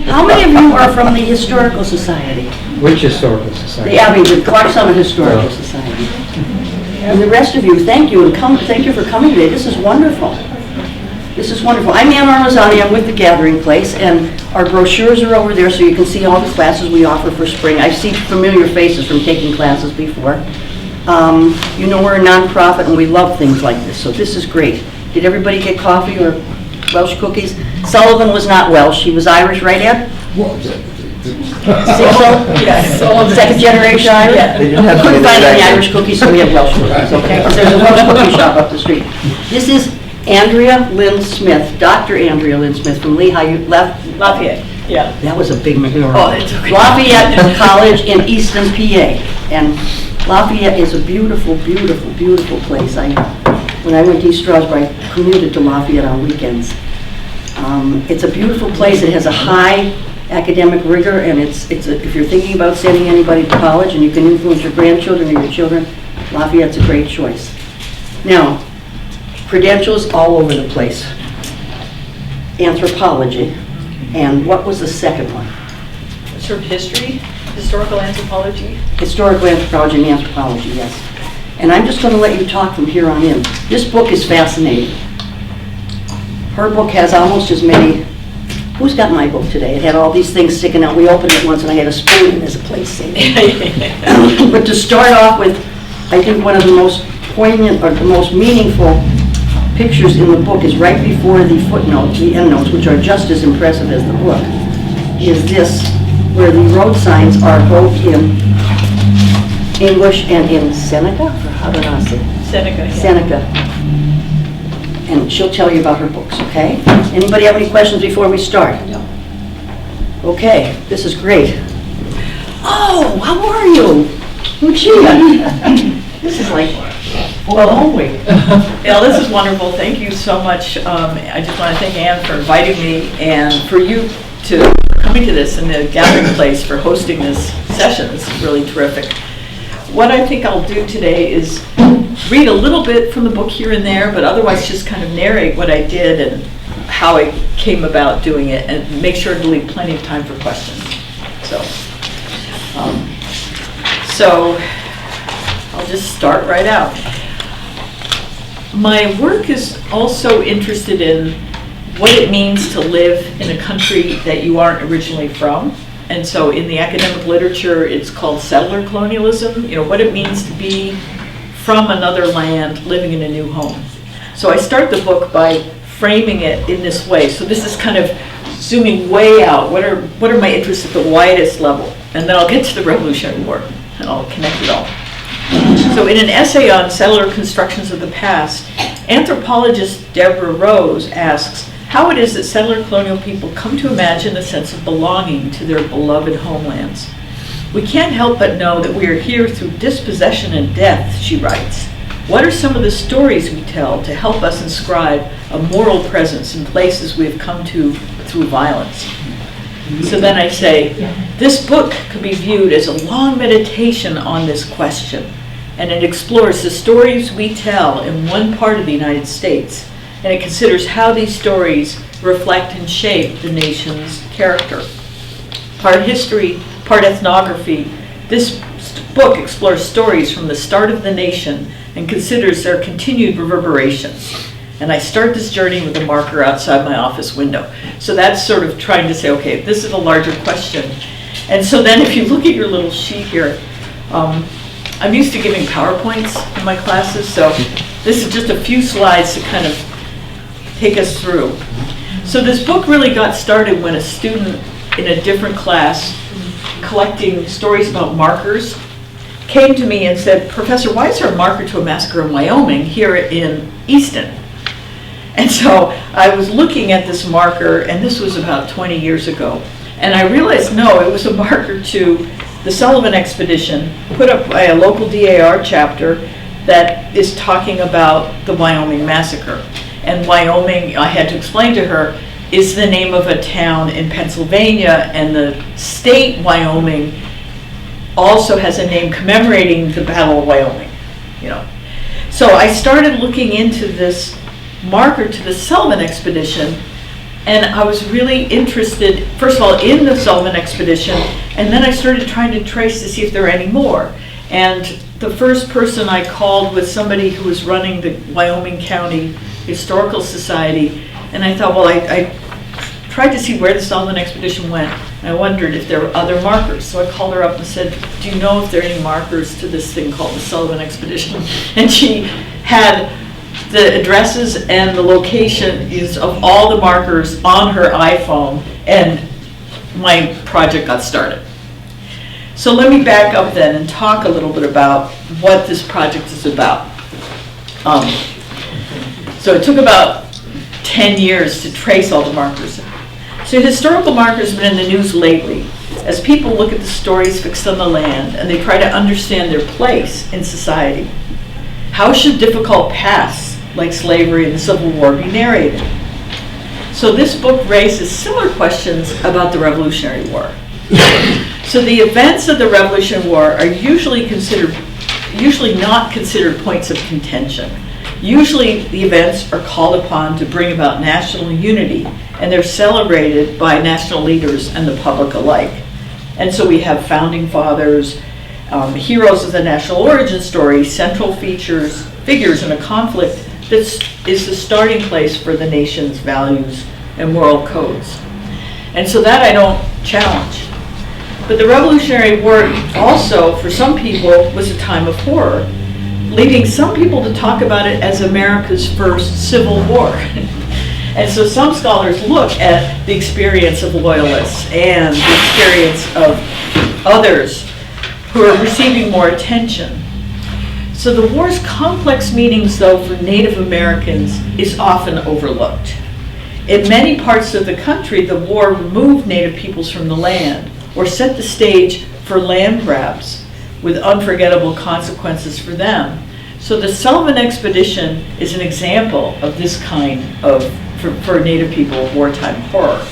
How many of you are from the Historical Society? Which historical society? The Clark Summit Historical Society. And the rest of you, thank you, and thank you for coming today. This is wonderful. This is wonderful. I'm Ann Armazzani. I'm with the Gathering Place, and our brochures are over there so you can see all the classes we offer for spring. I see familiar faces from taking classes before. You know we're a nonprofit and we love things like this, so this is great. Did everybody get coffee or Welsh cookies? Sullivan was not Welsh. She was Irish, right, Ed? Yes. Second generation Irish? Yeah. They didn't have to Couldn't be find any that Irish cookies, so we have Welsh cookies, okay? 'Cause there's a Welsh cookie shop up the street. This is Andrea Lynn Smith, Dr. Andrea Lynn Smith from Lehigh Lafayette, yeah. That was a big McDonald's. Oh, it's okay. Lafayette College in Easton, PA. And Lafayette is a beautiful, beautiful, beautiful place. When I went to East Stroudsburg, I commuted to Lafayette on weekends. It's a beautiful place. It has a high academic rigor, and if you're thinking about sending anybody to college and you can influence your grandchildren or your children, Lafayette's a great choice. Now, credentials all over the place. Anthropology. And what was the second one? Sort of history, historical anthropology. Historical anthropology and anthropology, yes. And I'm just going to let you talk from here on in. This book is fascinating. Her book has almost as many. Who's got my book today? It had all these things sticking out. We opened it once and I had a spoon as a place saver. But to start off with, I think one of the most poignant or the most meaningful pictures in the book is right before the footnotes, the endnotes, which are just as impressive as the book, is this, where the road signs are both in English and in Seneca, or how did I say? Seneca. Yeah. Seneca. And she'll tell you about her books, okay? Anybody have any questions before we start? No. Okay, this is great. Oh, how are you? Lucia. This is like, Yeah, this is wonderful. Thank you so much. I just want to thank Ann for inviting me and for you to coming to this and the Gathering Place for hosting this session. This is really terrific. What I think I'll do today is read a little bit from the book here and there, but otherwise just kind of narrate what I did and how I came about doing it, and make sure to leave plenty of time for questions. So I'll just start right out. My work is also interested in what it means to live in a country that you aren't originally from. And so in the academic literature, it's called settler colonialism, what it means to be from another land living in a new home. So I start the book by framing it in this way. So this is kind of zooming way out. What are my interests at the widest level? And then I'll get to the Revolutionary War and I'll connect it all. So in an essay on settler constructions of the past, anthropologist Deborah Rose asks how it is that settler colonial people come to imagine a sense of belonging to their beloved homelands. We can't help but know that we are here through dispossession and death, she writes. What are some of the stories we tell to help us inscribe a moral presence in places we have come to through violence? So then I say, this book could be viewed as a long meditation on this question, and it explores the stories we tell in one part of the United States, and it considers how these stories reflect and shape the nation's character. Part history, part ethnography, this book explores stories from the start of the nation and considers their continued reverberations. And I start this journey with a marker outside my office window. So that's sort of trying to say, okay, this is a larger question. And so then if you look at your little sheet here, I'm used to giving PowerPoints in my classes, so this is just a few slides to kind of take us through. So this book really got started when a student in a different class collecting stories about markers came to me and said, Professor, why is there a marker to a massacre in Wyoming here in Easton? And so I was looking at this marker, and this was about 20 years ago, and I realized, no, it was a marker to the Sullivan expedition put up by a local DAR chapter that is talking about the Wyoming massacre. And Wyoming, I had to explain to her, is the name of a town in Pennsylvania, and the state Wyoming also has a name commemorating the Battle of Wyoming, So I started looking into this marker to the Sullivan expedition And I was really interested, first of all, in the Sullivan Expedition, and then I started trying to trace to see if there were any more. And the first person I called was somebody who was running the Wyoming County Historical Society, and I thought, well, I tried to see where the Sullivan Expedition went, and I wondered if there were other markers. So I called her up and said, do you know if there are any markers to this thing called the Sullivan Expedition? And she had the addresses and the locations of all the markers on her iPhone, and my project got started. So let me back up then and talk a little bit about what this project is about. So it took about 10 years to trace all the markers. So historical markers have been in the news lately as people look at the stories fixed on the land and they try to understand their place in society. How should difficult pasts like slavery and the Civil War be narrated? So this book raises similar questions about the Revolutionary War. So the events of the Revolutionary War are usually not considered points of contention. Usually the events are called upon to bring about national unity, and they're celebrated by national leaders and the public alike. And so we have founding fathers, heroes of the national origin story, central figures in a conflict that is the starting place for the nation's values and moral codes. And so that I don't challenge. But the Revolutionary War also, for some people, was a time of horror, leading some people to talk about it as America's first civil war. And so some scholars look at the experience of loyalists and the experience of others who are receiving more attention. So the war's complex meanings, though, for Native Americans is often overlooked. In many parts of the country, the war removed Native peoples from the land or set the stage for land grabs with unforgettable consequences for them. So the Sullivan Expedition is an example of this kind of, for Native people, wartime horror.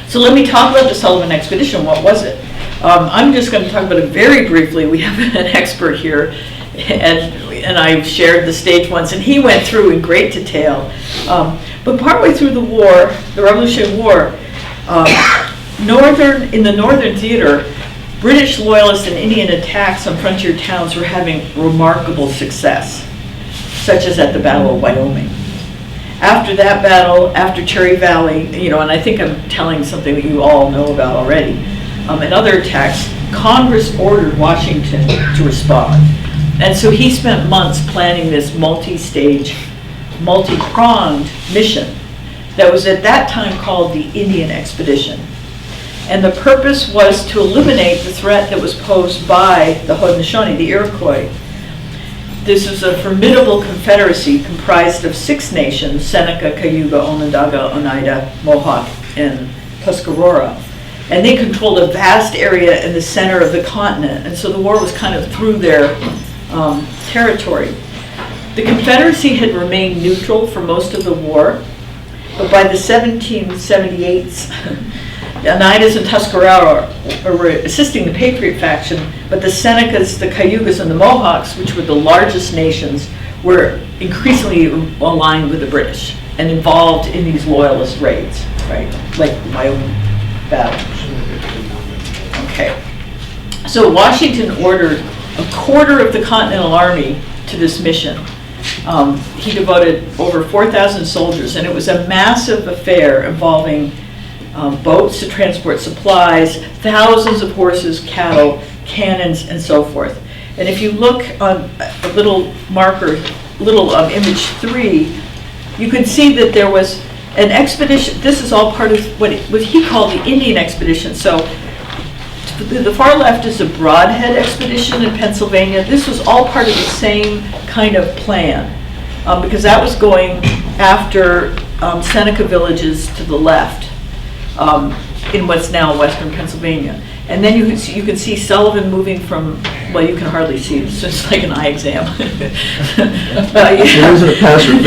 So let me talk about the Sullivan Expedition. What was it? I'm just going to talk about it very briefly. We have an expert here, and I've shared the stage once, and he went through in great detail. But partway through the war, the Revolutionary War, in the Northern Theater, British loyalist and Indian attacks on frontier towns were having remarkable success, such as at the Battle of Wyoming. After that battle, after Cherry Valley, and I think I'm telling something that you all know about already, and other attacks, Congress ordered Washington to respond. And so he spent months planning this multi-stage, multi-pronged mission that was at that time called the Indian Expedition. And the purpose was to eliminate the threat that was posed by the Haudenosaunee, the Iroquois. This was a formidable confederacy comprised of 6 nations: Seneca, Cayuga, Onondaga, Oneida, Mohawk, and Tuscarora. And they controlled a vast area in the center of the continent, and so the war was kind of through their territory. The Confederacy had remained neutral for most of the war, but by the 1778s, the Oneidas and Tuscarora were assisting the Patriot faction, but the Senecas, the Cayugas, and the Mohawks, which were the largest nations, were increasingly aligned with the British and involved in these loyalist raids, right? Like the Wyoming battle. Okay. So Washington ordered a quarter of the Continental Army to this mission. He devoted over 4,000 soldiers, and it was a massive affair involving boats to transport supplies, thousands of horses, cattle, cannons, and so forth. And if you look on a little marker, image 3, you can see that there was an expedition. This is all part of what he called the Indian Expedition. So the far left is a Broadhead Expedition in Pennsylvania. This was all part of the same kind of plan, because that was going after Seneca villages to the left in what's now western Pennsylvania. And then you can see Sullivan moving from, well, you can hardly see, it's just like an eye exam. It isn't a pass or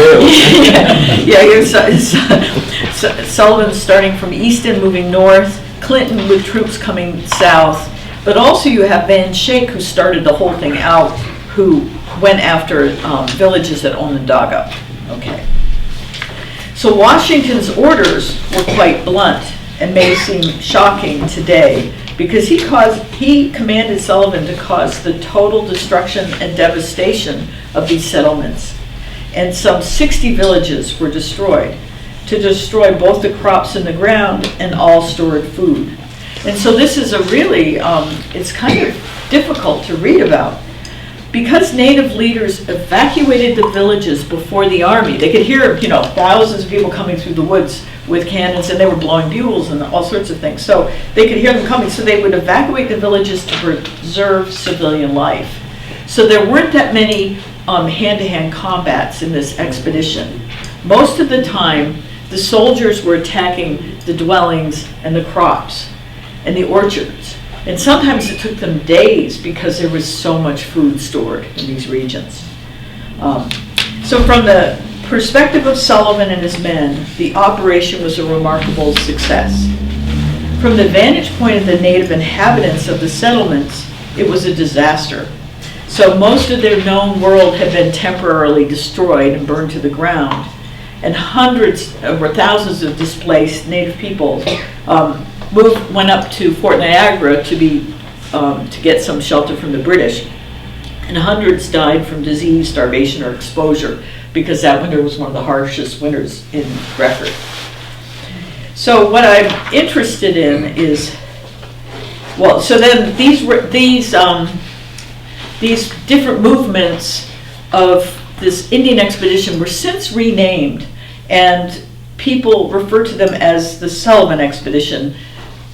fail. Sullivan starting from Easton, moving north, Clinton with troops coming south, but also you have Van Schaik, who started the whole thing out, who went after villages at Onondaga. Okay. So Washington's orders were quite blunt and may seem shocking today because he commanded Sullivan to cause the total destruction and devastation of these settlements. And some 60 villages were destroyed, to destroy both the crops in the ground and all stored food. And so this is a really, it's kind of difficult to read about. Because Native leaders evacuated the villages before the army, they could hear, thousands of people coming through the woods with cannons, and they were blowing bugles and all sorts of things. So they could hear them coming, so they would evacuate the villages to preserve civilian life. So there weren't that many hand-to-hand combats in this expedition. Most of the time, the soldiers were attacking the dwellings and the crops and the orchards. And sometimes it took them days because there was so much food stored in these regions. So from the perspective of Sullivan and his men, the operation was a remarkable success. From the vantage point of the native inhabitants of the settlements, it was a disaster. So most of their known world had been temporarily destroyed and burned to the ground. And hundreds or thousands of displaced native people went up to Fort Niagara to get some shelter from the British. And hundreds died from disease, starvation, or exposure, because that winter was one of the harshest winters in record. So what I'm interested in is, so then these different movements of this Indian expedition were since renamed, and people refer to them as the Sullivan Expedition,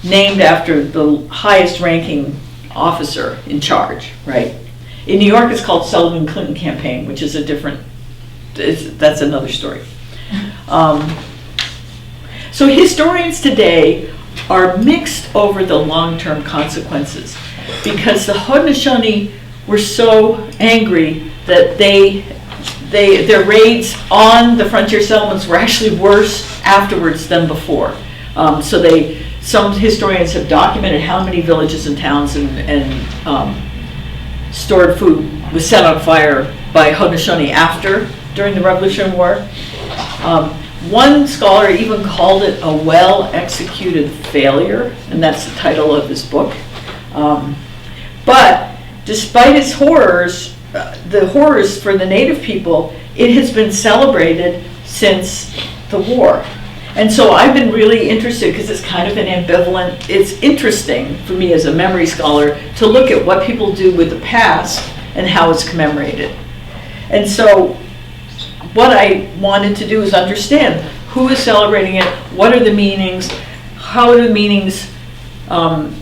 named after the highest ranking officer in charge, right? In New York, it's called Sullivan-Clinton Campaign, which is that's another story. So historians today are mixed over the long-term consequences, because the Haudenosaunee were so angry that their raids on the frontier settlements were actually worse afterwards than before. Some historians have documented how many villages and towns and stored food was set on fire by Haudenosaunee during the Revolutionary War. One scholar even called it a well-executed failure, and that's the title of his book. But despite its horrors, the horrors for the native people, it has been celebrated since the war. And so I've been really interested, because it's kind of an ambivalent, it's interesting for me as a memory scholar to look at what people do with the past and how it's commemorated. And so what I wanted to do is understand who is celebrating it, what are the meanings, how do the meanings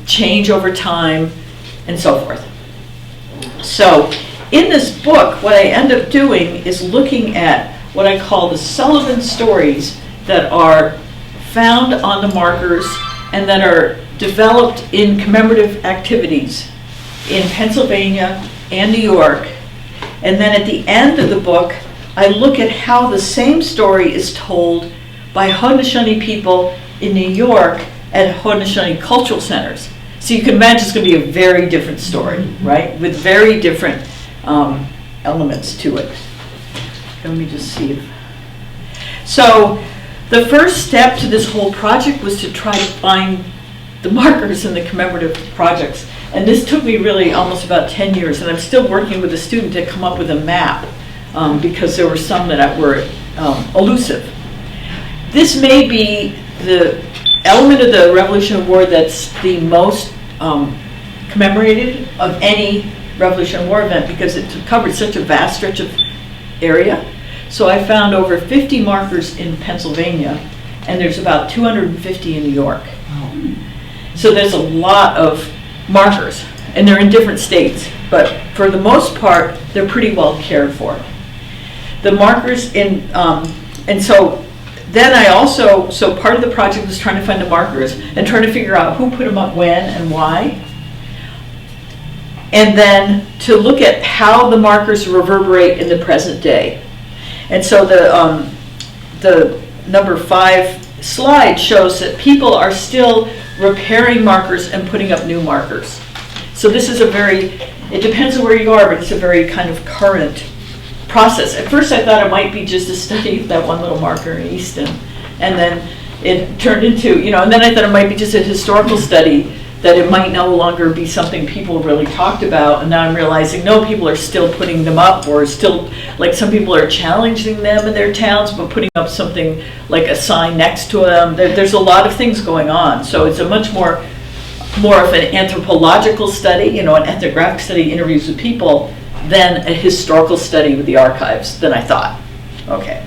change over time, and so forth. So in this book, what I end up doing is looking at what I call the Sullivan stories that are found on the markers and that are developed in commemorative activities in Pennsylvania and New York. And then at the end of the book, I look at how the same story is told by Haudenosaunee people in New York at Haudenosaunee cultural centers. So you can imagine it's going to be a very different story, right? With very different elements to it. Let me just see. So the first step to this whole project was to try to find the markers in the commemorative projects. And this took me really almost about 10 years, and I'm still working with a student to come up with a map because there were some that were elusive. This may be the element of the Revolutionary War that's the most commemorated of any Revolutionary War event, because it covered such a vast stretch of area. So I found over 50 markers in Pennsylvania, and there's about 250 in New York. So there's a lot of markers, and they're in different states, but for the most part, they're pretty well cared for. The markers and so then I also, so part of the project was trying to find the markers and trying to figure out who put them up when and why. And then to look at how the markers reverberate in the present day. And so the number 5 slide shows that people are still repairing markers and putting up new markers. So this is it depends on where you are, but it's a very kind of current process. At first I thought it might be just a study of that one little marker in Easton. And then it turned into, and then I thought it might be just a historical study, that it might no longer be something people really talked about. And now I'm realizing, no, people are still putting them up, or still, like some people are challenging them in their towns, but putting up something like a sign next to them. There's a lot of things going on. So it's a much more of an anthropological study, an ethnographic study, interviews with people, than a historical study with the archives than I thought. Okay.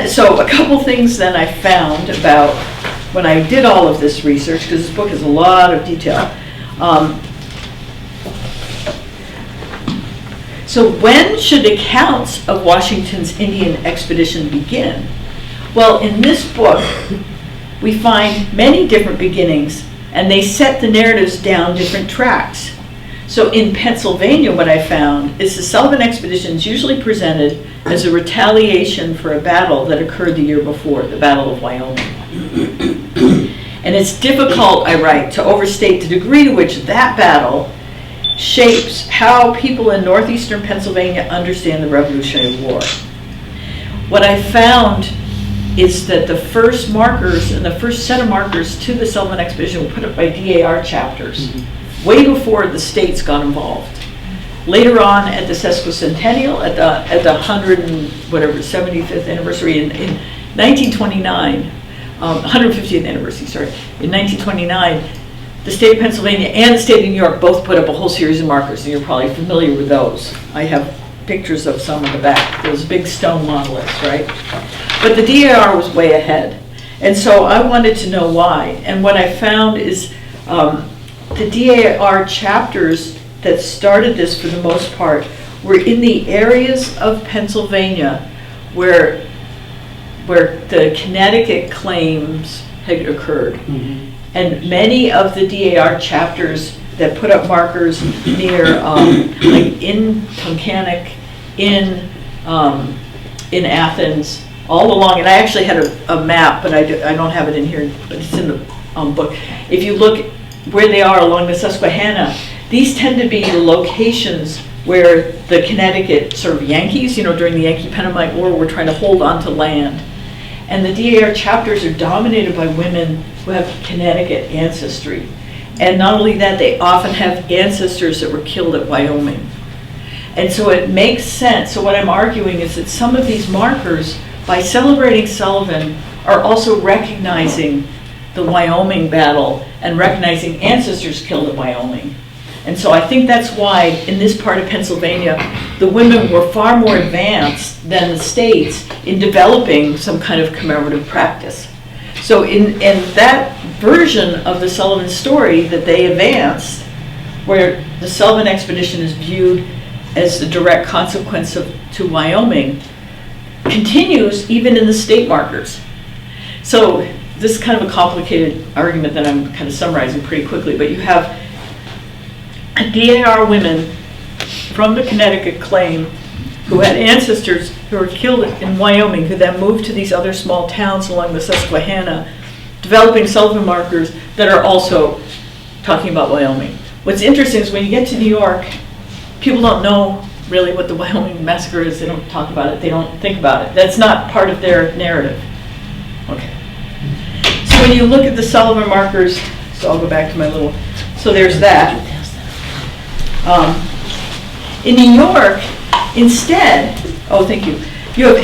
So a couple things then I found about when I did all of this research, because this book has a lot of detail. So when should accounts of Washington's Indian expedition begin? Well, in this book, we find many different beginnings, and they set the narratives down different tracks. So in Pennsylvania, what I found is the Sullivan expedition is usually presented as a retaliation for a battle that occurred the year before, the Battle of Wyoming. And it's difficult, I write, to overstate the degree to which that battle shapes how people in northeastern Pennsylvania understand the Revolutionary War. What I found is that the first markers and the first set of markers to the Sullivan expedition were put up by DAR chapters, way before the states got involved. Later on, at the sesquicentennial, at the 75th anniversary in 1929, 150th anniversary, sorry, in 1929, the state of Pennsylvania and the state of New York both put up a whole series of markers, and you're probably familiar with those. I have pictures of some in the back, those big stone monoliths, right? But the DAR was way ahead. And so I wanted to know why. And what I found is the DAR chapters that started this, for the most part, were in the areas of Pennsylvania where the Connecticut claims had occurred. Mm-hmm. And many of the DAR chapters that put up markers near, like in Tunkhannock, in Athens, all along, and I actually had a map, but I don't have it in here, but it's in the book. If you look where they are along the Susquehanna, these tend to be the locations where the Connecticut sort of Yankees, during the Yankee-Pennamite War, were trying to hold on to land. And the DAR chapters are dominated by women who have Connecticut ancestry. And not only that, they often have ancestors that were killed at Wyoming. And so it makes sense. So what I'm arguing is that some of these markers, by celebrating Sullivan, are also recognizing the Wyoming battle and recognizing ancestors killed at Wyoming. And so I think that's why in this part of Pennsylvania, the women were far more advanced than the states in developing some kind of commemorative practice. So in that version of the Sullivan story that they advanced, where the Sullivan expedition is viewed as the direct consequence to Wyoming, continues even in the state markers. So this is kind of a complicated argument that I'm kind of summarizing pretty quickly, but you have DAR women from the Connecticut claim who had ancestors who were killed in Wyoming, who then moved to these other small towns along the Susquehanna, developing Sullivan markers that are also talking about Wyoming. What's interesting is when you get to New York, people don't know really what the Wyoming massacre is. They don't talk about it. They don't think about it. That's not part of their narrative. Okay. So when you look at the Sullivan markers, so I'll go back to my little, so there's that. In New York, instead, thank you, you have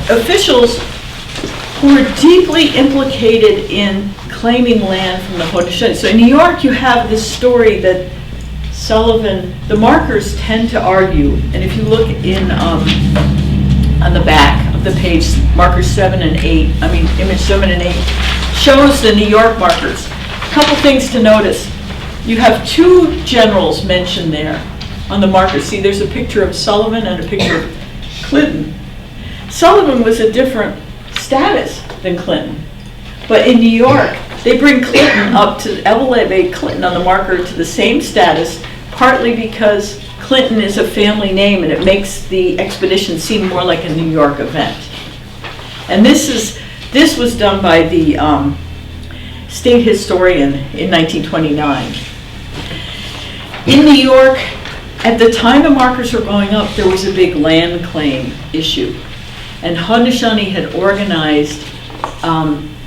officials who are deeply implicated in claiming land from the Haudenosaunee. So in New York, you have this story that Sullivan, the markers tend to argue, and if you look in on the back of the page, markers 7 and 8, image 7 and 8, shows the New York markers. A couple things to notice. You have two generals mentioned there on the markers. See, there's a picture of Sullivan and a picture of Clinton. Sullivan was a different status than Clinton. But in New York, they bring Clinton up to elevate Clinton on the marker to the same status, partly because Clinton is a family name and it makes the expedition seem more like a New York event. And this was done by the state historian in 1929. In New York, at the time the markers were going up, there was a big land claim issue. And Haudenosaunee had organized,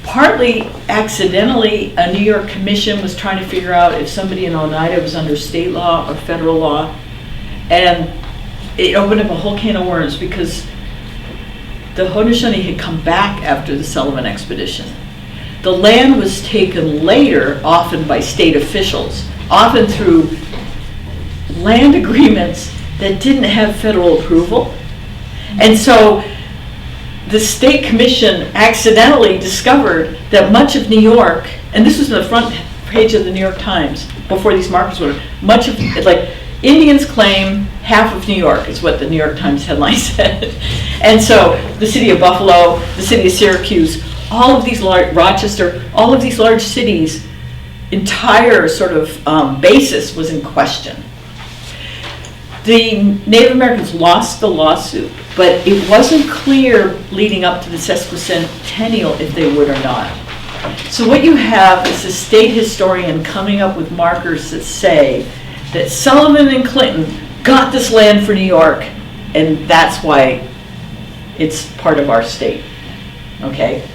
partly accidentally, a New York commission was trying to figure out if somebody in Oneida was under state law or federal law. And it opened up a whole can of worms because the Haudenosaunee had come back after the Sullivan expedition. The land was taken later, often by state officials, often through land agreements that didn't have federal approval. And so the state commission accidentally discovered that much of New York, and this was on the front page of the New York Times before these markers were, much of, like, Indians claim half of New York is what the New York Times headline said. And so the city of Buffalo, the city of Syracuse, all of these large, Rochester, all of these large cities, entire sort of basis was in question. The Native Americans lost the lawsuit, but it wasn't clear leading up to the sesquicentennial if they would or not. So what you have is a state historian coming up with markers that say that Sullivan and Clinton got this land for New York, and that's why it's part of our state, okay?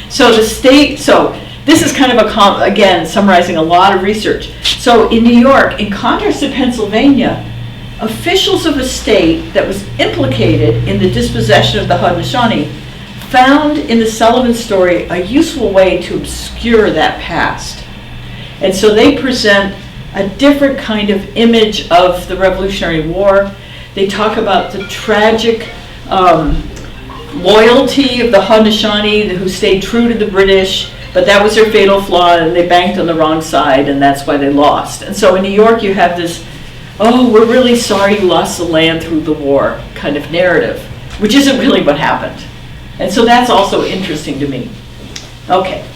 So the state, so this is kind of a, again, summarizing a lot of research. So in New York, in contrast to Pennsylvania, officials of a state that was implicated in the dispossession of the Haudenosaunee found in the Sullivan story a useful way to obscure that past. And so they present a different kind of image of the Revolutionary War. They talk about the tragic loyalty of the Haudenosaunee who stayed true to the British, but that was their fatal flaw and they banked on the wrong side and that's why they lost. And so in New York you have this, oh, we're really sorry you lost the land through the war kind of narrative, which isn't really what happened. And so that's also interesting to me. Okay,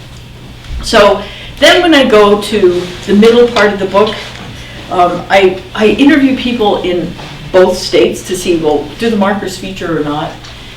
so then when I go to the middle part of the book, I interview people in both states to see, well, do the markers feature or not?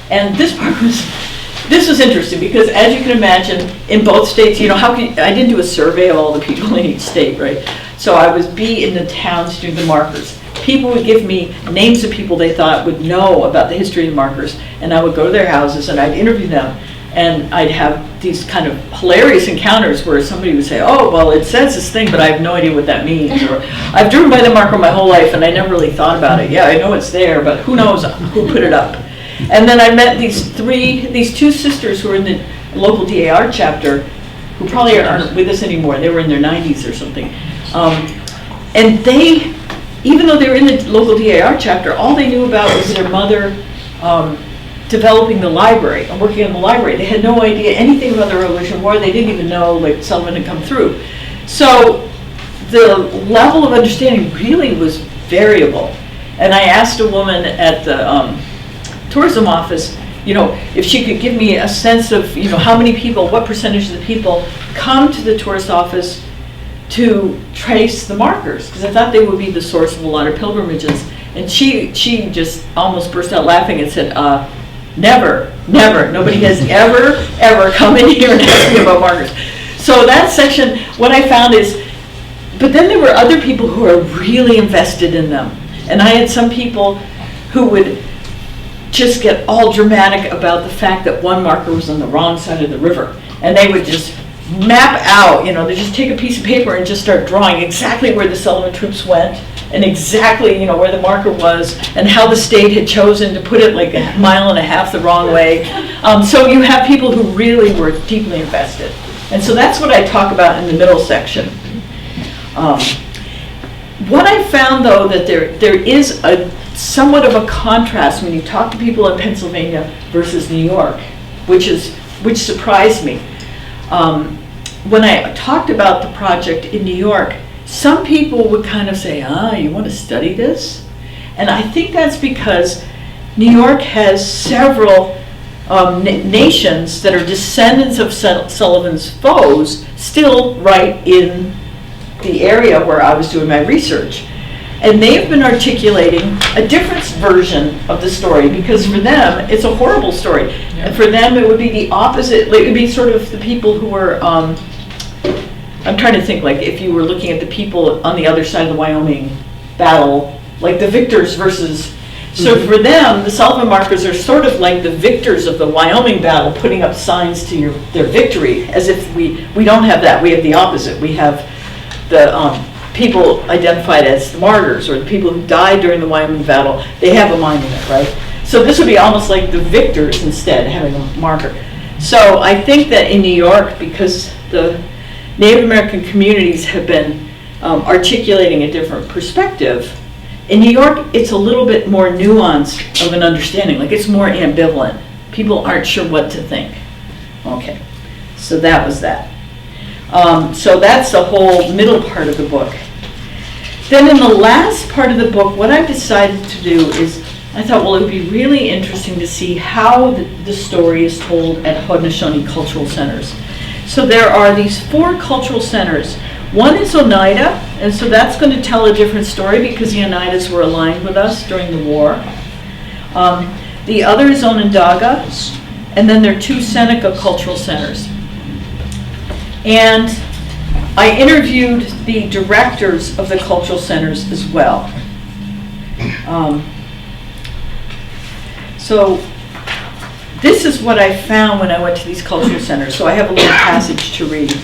And this part was interesting because, as you can imagine, in both states, you know, I didn't do a survey of all the people in each state, right? So I was in the towns doing the markers. People would give me names of people they thought would know about the history of the markers, and I would go to their houses and I'd interview them. And I'd have these kind of hilarious encounters where somebody would say, oh, well, it says this thing, but I have no idea what that means. Or I've driven by the marker my whole life and I never really thought about it. Yeah, I know it's there, but who knows who put it up. And then I met these two sisters who were in the local DAR chapter, who probably aren't with us anymore. They were in their 90s or something. And they, even though they were in the local DAR chapter, all they knew about was their mother developing the library and working on the library. They had no idea anything about the Revolutionary War. They didn't even know like Sullivan had come through. So the level of understanding really was variable. And I asked a woman at the tourism office, you know, if she could give me a sense of, you know, how many people, what percentage of the people come to the tourist office to trace the markers, because I thought they would be the source of a lot of pilgrimages. And she just almost burst out laughing and said, never, nobody has ever come in here and asked me about markers. So that section, what I found is, but then there were other people who are really invested in them. And I had some people who would just get all dramatic about the fact that one marker was on the wrong side of the river. And they would just map out, you know, they just take a piece of paper and just start drawing exactly where the Sullivan troops went and exactly, you know, where the marker was and how the state had chosen to put it like a mile and a half the wrong way. So you have people who really were deeply invested. And so that's what I talk about in the middle section. What I found, though, that there is a somewhat of a contrast when you talk to people in Pennsylvania versus New York, which surprised me. When I talked about the project in New York, some people would kind of say, you want to study this? And I think that's because New York has several nations that are descendants of Sullivan's foes still right in the area where I was doing my research. And they've been articulating a different version of the story because for them, it's a horrible story. Yeah. And for them, it would be the opposite. It would be sort of the people who were, I'm trying to think, like if you were looking at the people on the other side of the Wyoming battle, like the victors versus, so for them, the Sullivan markers are sort of like the victors of the Wyoming battle, putting up signs to their victory, as if we don't have that. We have the opposite. We have the people identified as the martyrs, or the people who died during the Wyoming battle. They have a monument, right? So this would be almost like the victors instead, having a marker. So I think that in New York, because the Native American communities have been articulating a different perspective, in New York, it's a little bit more nuanced of an understanding. Like, it's more ambivalent. People aren't sure what to think. Okay, so that was that. So that's the whole middle part of the book. Then in the last part of the book, what I've decided to do is, I thought, well, it would be really interesting to see how the story is told at Haudenosaunee cultural centers. So there are these 4 cultural centers. One is Oneida, and so that's going to tell a different story because the Oneidas were aligned with us during the war. The other is Onondaga, and then there are 2 Seneca cultural centers. And I interviewed the directors of the cultural centers as well. So this is what I found when I went to these cultural centers. So I have a little passage to read.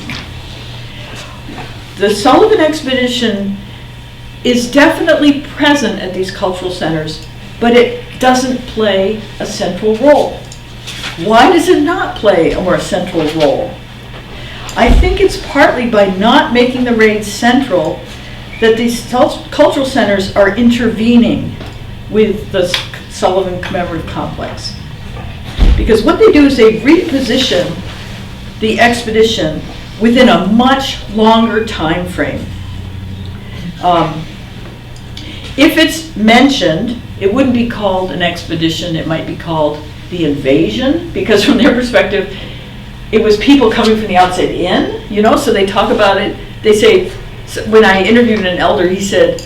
The Sullivan expedition is definitely present at these cultural centers, but it doesn't play a central role. Why does it not play a more central role? I think it's partly by not making the raids central that these cultural centers are intervening with the Sullivan Commemorative Complex. Because what they do is they reposition the expedition within a much longer time frame. If it's mentioned, it wouldn't be called an expedition, it might be called the invasion, because from their perspective, it was people coming from the outside in, so they talk about it. They say, when I interviewed an elder, he said,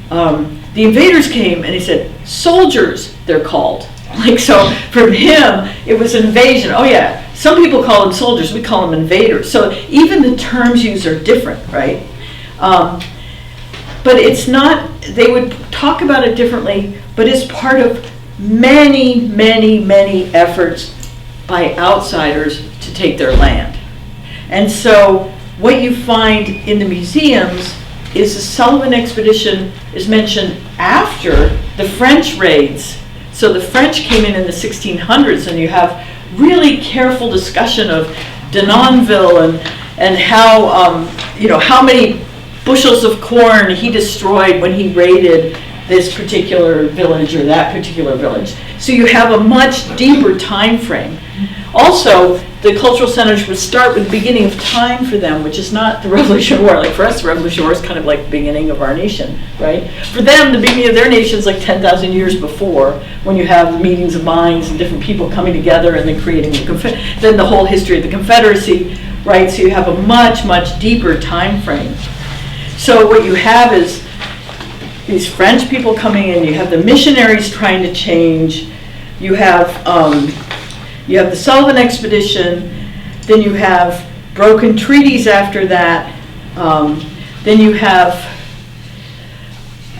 the invaders came, and he said, soldiers, they're called. Like, so from him, it was an invasion. Oh yeah, some people call them soldiers, we call them invaders. So even the terms used are different, right? But it's not, they would talk about it differently, but it's part of many, many, many efforts by outsiders to take their land. And so what you find in the museums is the Sullivan expedition is mentioned after the French raids. So the French came in the 1600s, and you have really careful discussion of Denonville and how, how many bushels of corn he destroyed when he raided this particular village or that particular village. So you have a much deeper time frame. Also, the cultural centers would start with the beginning of time for them, which is not the Revolutionary War. Like for us, the Revolutionary War is kind of like the beginning of our nation, right? For them, the beginning of their nation is like 10,000 years before, when you have the meetings of minds and different people coming together and then creating then the whole history of the Confederacy, right? So you have a much, much deeper time frame. So what you have is these French people coming in, you have the missionaries trying to change, you have the Sullivan expedition, then you have broken treaties after that, then you have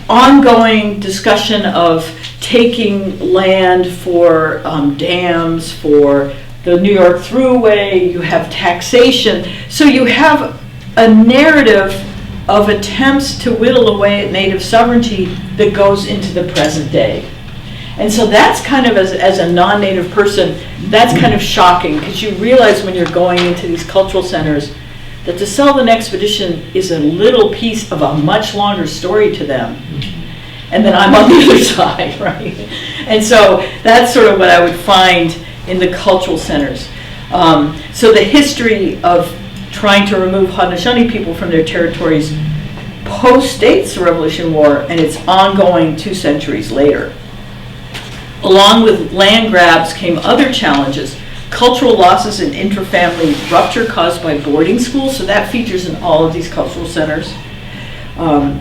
ongoing discussion of taking land for dams, for the New York Thruway, you have taxation. So you have a narrative of attempts to whittle away at native sovereignty that goes into the present day. And so that's kind of, as a non-native person, that's kind of shocking, because you realize when you're going into these cultural centers that the Sullivan expedition is a little piece of a much longer story to them. And then I'm on the other side, right? And so that's sort of what I would find in the cultural centers. So the history of trying to remove Haudenosaunee people from their territories post-dates the Revolutionary War, and it's ongoing 2 centuries later. Along with land grabs came other challenges. Cultural losses and intrafamily rupture caused by boarding schools, so that features in all of these cultural centers.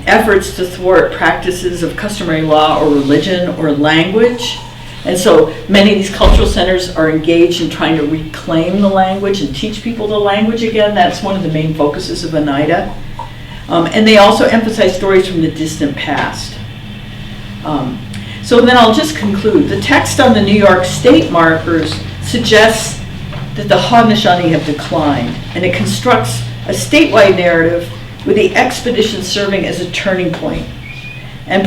Efforts to thwart practices of customary law or religion or language. And so many of these cultural centers are engaged in trying to reclaim the language and teach people the language again. That's one of the main focuses of Oneida. And they also emphasize stories from the distant past. So then I'll just conclude. The text on the New York State markers suggests that the Haudenosaunee have declined, and it constructs a statewide narrative with the expedition serving as a turning point and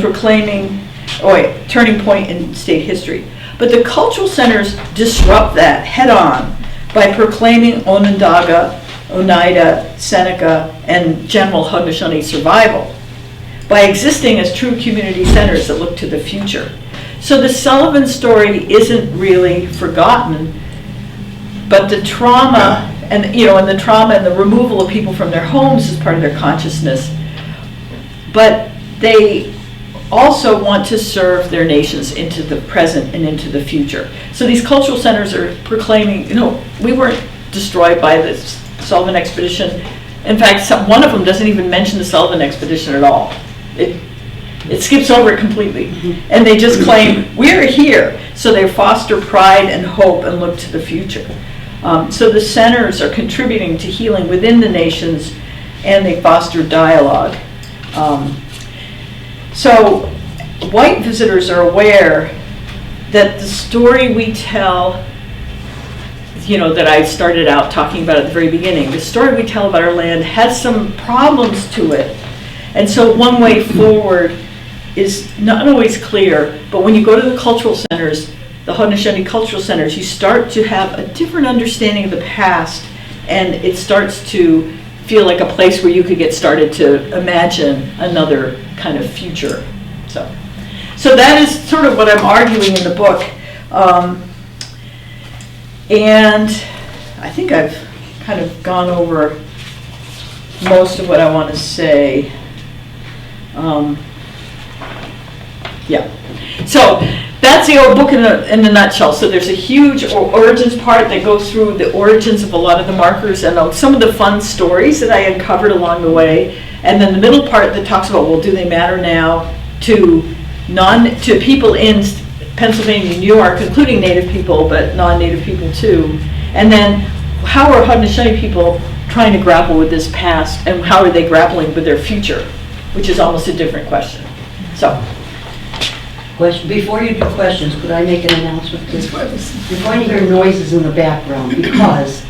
turning point in state history. But the cultural centers disrupt that head-on by proclaiming Onondaga, Oneida, Seneca, and general Haudenosaunee survival, by existing as true community centers that look to the future. So the Sullivan story isn't really forgotten, but the trauma and the trauma and the removal of people from their homes is part of their consciousness. But they also want to serve their nations into the present and into the future. So these cultural centers are proclaiming, we weren't destroyed by the Sullivan expedition. In fact, one of them doesn't even mention the Sullivan expedition at all. It skips over it completely. And they just claim, we're here. So they foster pride and hope and look to the future. So the centers are contributing to healing within the nations, and they foster dialogue. So white visitors are aware that the story we tell, that I started out talking about at the very beginning, the story we tell about our land has some problems to it. And so one way forward is not always clear, but when you go to the cultural centers, the Haudenosaunee cultural centers, you start to have a different understanding of the past, and it starts to feel like a place where you could get started to imagine another kind of future. So that is sort of what I'm arguing in the book. And I think I've kind of gone over most of what I want to say. So that's the old book in a nutshell. So there's a huge origins part that goes through the origins of a lot of the markers and some of the fun stories that I uncovered along the way. And then the middle part that talks about, well, do they matter now to people in Pennsylvania and New York, including Native people, but non-Native people too. And then how are Haudenosaunee people trying to grapple with this past, and how are they grappling with their future, which is almost a different question. So. Before you do questions, could I make an announcement? You're going to hear noises in the background because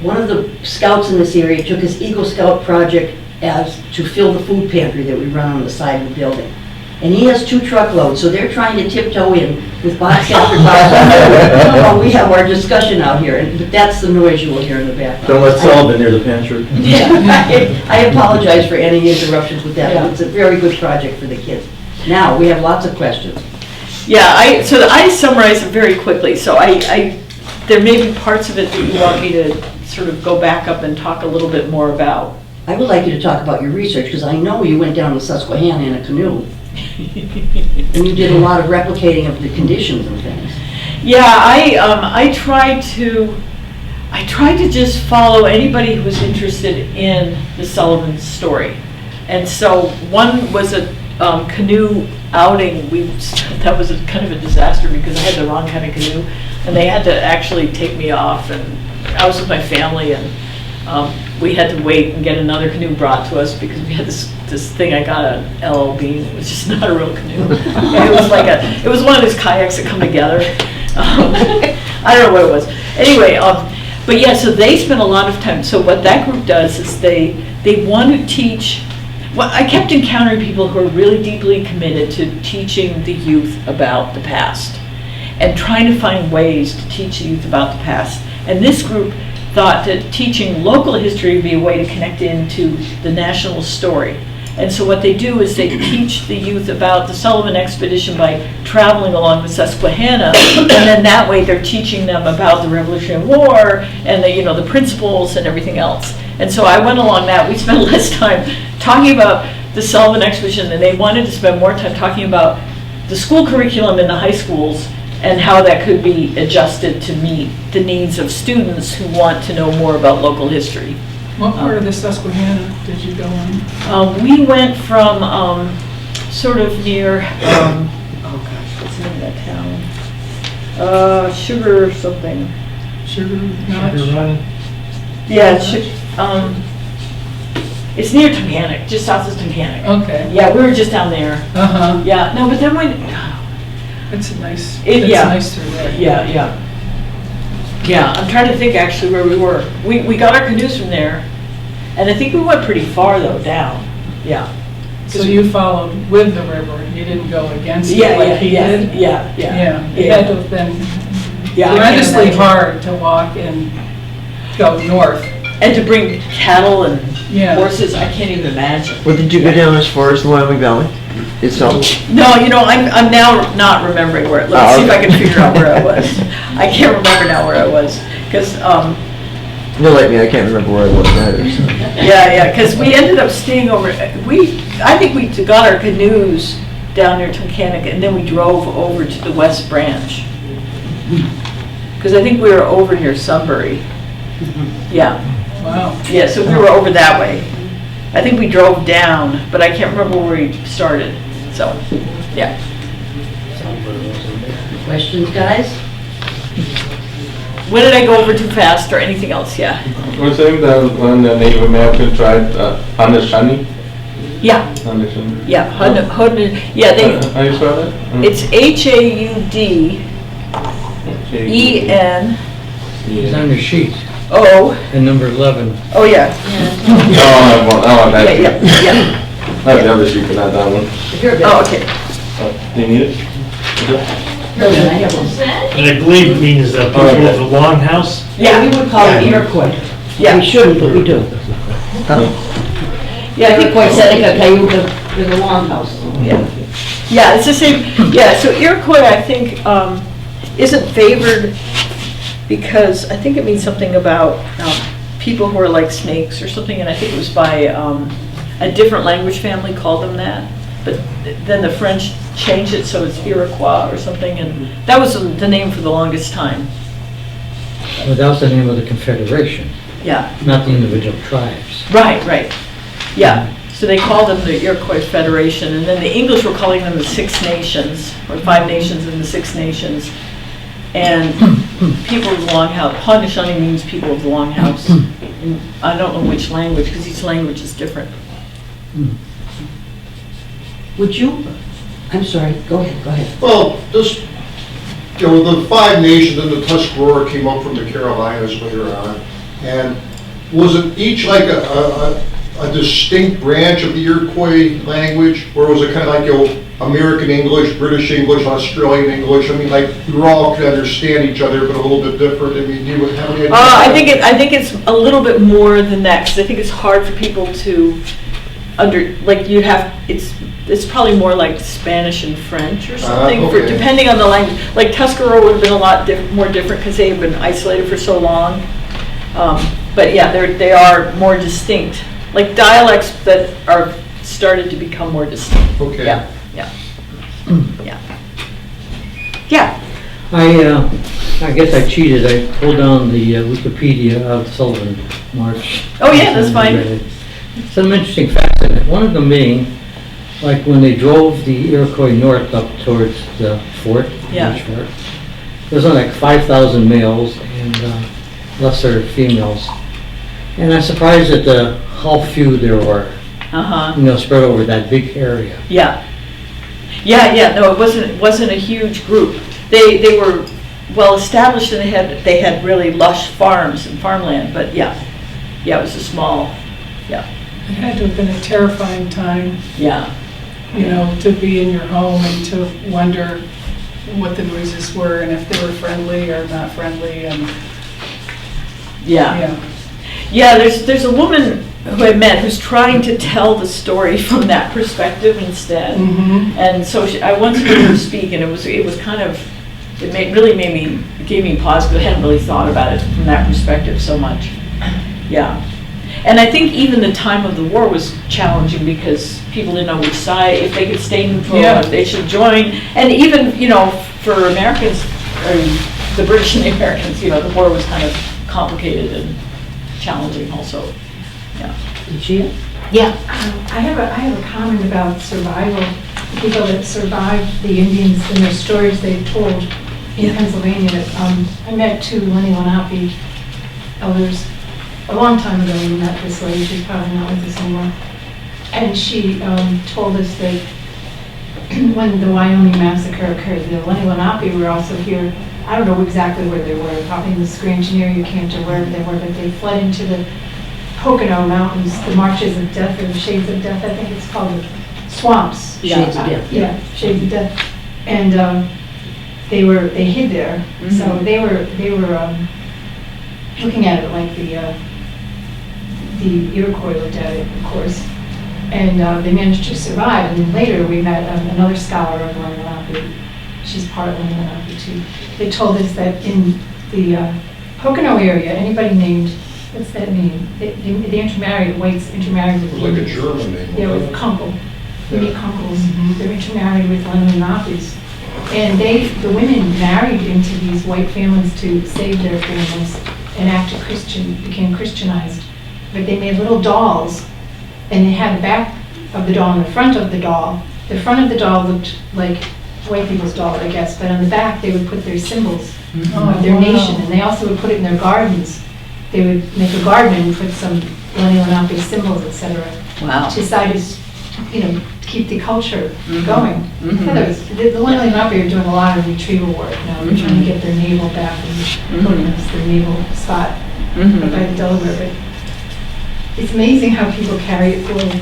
one of the scouts in this area took his Eagle Scout project as to fill the food pantry that we run on the side of the building. And he has 2 truckloads, so they're trying to tiptoe in with box after box. While we have our discussion out here, and that's the noise you will hear in the background. Don't let Sullivan near the pantry. Yeah, I apologize for any interruptions with that, but it's a very good project for the kids. Now, we have lots of questions. Yeah, I summarize it very quickly. So there may be parts of it that you want me to sort of go back up and talk a little bit more about. I would like you to talk about your research, because I know you went down to Susquehanna in a canoe. And you did a lot of replicating of the conditions and things. Yeah, I tried to just follow anybody who was interested in the Sullivan story. And so one was a canoe outing. That was kind of a disaster because I had the wrong kind of canoe, and they had to actually take me off, and I was with my family, and we had to wait and get another canoe brought to us because we had this thing I got at LL Bean. It was just not a real canoe. It was one of those kayaks that come together. I don't know what it was. Anyway, but yeah, so they spent a lot of time. So what that group does is they want to teach. Well, I kept encountering people who are really deeply committed to teaching the youth about the past and trying to find ways to teach the youth about the past. And this group thought that teaching local history would be a way to connect into the national story. And so what they do is they teach the youth about the Sullivan expedition by traveling along the Susquehanna, and then that way they're teaching them about the Revolutionary War and the principles and everything else. And so I went along that. We spent less time talking about the Sullivan expedition, and they wanted to spend more time talking about the school curriculum in the high schools and how that could be adjusted to meet the needs of students who want to know more about local history. What part of the Susquehanna did you go on? We went from sort of near, what's the name of that town? Sugar something. Sugar Notch? Sugar Run. Yeah, It's near Tunkhannock, just south of Tunkhannock. Okay. Yeah, we were just down there. Uh-huh. Yeah, no, but then when, It's nice. It- It's yeah. nice through there. yeah. Yeah, I'm trying to think actually where we were. We got our canoes from there, and I think we went pretty far though, down. Yeah. So you followed with the river, you didn't go against it Yeah, like he did? yeah. Yeah, it had to have been Yeah, I can't tremendously imagine. hard to walk and go north. And to bring cattle and Yeah. horses, I can't even imagine. Well, did you go down as far as the Wyoming Valley itself? No, I'm now not remembering where, let's see if I can figure out where I was. I can't remember now where I was, because, No, like me, I can't remember where I was either, so. yeah, because we ended up staying over, I think we got our canoes down near Tunkhannock, and then we drove over to the West Branch. Because I think we were over near Sunbury. Yeah, Wow. yeah, so we were over that way. I think we drove down, but I can't remember where we started, so, yeah. Questions, guys? When did I go over too fast or anything else? Yeah. You're saying that when the Native American tribe Haudenosaunee? Yeah, Haudenosaunee. yeah, yeah, How you spell that? it's Haudenon. It's on your sheet, Oh, and number 11. oh, yeah. Oh, Yeah, that yeah, sheet. yeah. I have the other sheet, but not that one. Here, Oh, okay. Do you need it? I have one. And I believe it means that people of the longhouse. Yeah, we would call it Iroquois. Yeah. We shouldn't, but we do. Yeah, I think Iroquois, Seneca, Cayuga, is a longhouse. Yeah, it's the same, yeah, so Iroquois, I think, isn't favored because I think it means something about people who are like snakes or something, and I think it was by a different language family called them that. But then the French changed it so it's Iroquois or something, and that was the name for the longest time. Well, that was the name of the confederation, Yeah, not the individual tribes. right, yeah. So they called them the Iroquois Federation, and then the English were calling them the Six Nations, or Five Nations and the Six Nations. And people of the Longhouse, Haudenosaunee means people of the Longhouse. And I don't know which language, because each language is different. Would you, I'm sorry, go ahead. Well, this, the Five Nations and the Tuscarora came up from the Carolinas later on. And was it each like a distinct branch of the Iroquois language? Or was it kind of like, American English, British English, Australian English? I mean, like, we all could understand each other, but a little bit different. I mean, do you have any idea? I think it's a little bit more than that, because I think it's hard for people to it's probably more like Spanish and French or something, okay. depending on the language. Like Tuscarora would have been a lot more different because they have been isolated for so long. But yeah, they are more distinct, like dialects that are started to become more distinct. Okay. Yeah. I guess I cheated. I pulled down the Wikipedia of Sullivan March. Oh, yeah, that's fine. Some interesting facts in it. One of them being, like when they drove the Iroquois north up towards the fort, Yeah. Beach Fort, there was only like 5,000 males and lesser females. And I'm surprised at how few there were, spread over that big area. Yeah. No, it wasn't a huge group. They were well established and they had really lush farms and farmland. But yeah, it was a small. It had to have been a terrifying time, Yeah. To be in your home and to wonder what the noises were and if they were friendly or not friendly. And Yeah. There's a woman who I met who's trying to tell the story from that perspective instead. Mm-hmm. And so I once heard her speak, and it was kind of gave me pause, but I hadn't really thought about it from that perspective so much. Yeah. And I think even the time of the war was challenging because people didn't know which side, if they could stay neutral, if they should join. And even, for Americans, the British and the Americans, the war was kind of complicated and challenging also. Yeah. Gia? Yeah, I have a comment about survival. People that survived the Indians and their stories they told in Pennsylvania. I met two Lenni Lenape elders, a long time ago, we met this lady, she's probably not with us anymore. And she told us that when the Wyoming massacre occurred, the Lenni Lenape were also here. I don't know exactly where they were, probably in the Scranton area, Canton, wherever they were, but they fled into the Pocono Mountains, the Marches of Death, or the Shades of Death, I think it's called, the swamps. Shades of Death. Yeah, Shades of Death. And they hid there. So they were looking at it like the Iroquois looked at it, of course. And they managed to survive. And then later we met another scholar of Lenni Lenape. She's part of Lenni Lenape too. They told us that in the Pocono area, anybody named, what's that name? They intermarried, whites intermarried with It was like a German name. Yeah, with Kunkel. They meet Kunkels. They're intermarried with Lenni Lenapes. And the women married into these white families to save their families and acted Christian, became Christianized. But they made little dolls, and they had the back of the doll and the front of the doll. The front of the doll looked like white people's doll, I guess, but on the back they would put their symbols of their nation, and they also would put it in their gardens. They would make a garden and put some Lenni Lenape symbols, etc. Wow. To decide to keep the culture going. The Lenni Lenape are doing a lot of retrieval work now. They're trying to get their navel back and wilderness, their navel spot up by the Delaware. But it's amazing how people carry it forward,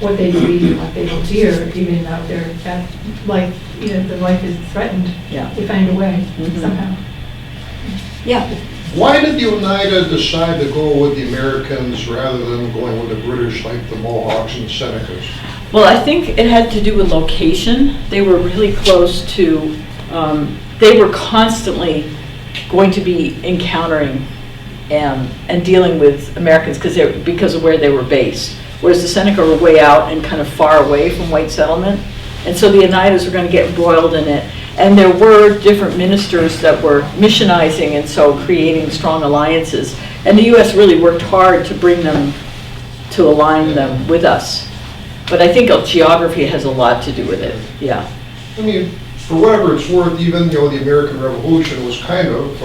what they believe and what they hold dear, even though that life, the life is threatened. Yeah. They find a way somehow. Yeah. Why did the Oneida decide to go with the Americans rather than going with the British like the Mohawks and the Senecas? Well, I think it had to do with location. They were really close to, they were constantly going to be encountering and dealing with Americans because of where they were based. Whereas the Seneca were way out and kind of far away from white settlement. And so the Oneidas were going to get embroiled in it. And there were different ministers that were missionizing and so creating strong alliances. And the U.S. really worked hard to bring them, to align them with us. But I think geography has a lot to do with it, yeah. I mean, for whatever it's worth, even, the American Revolution was kind of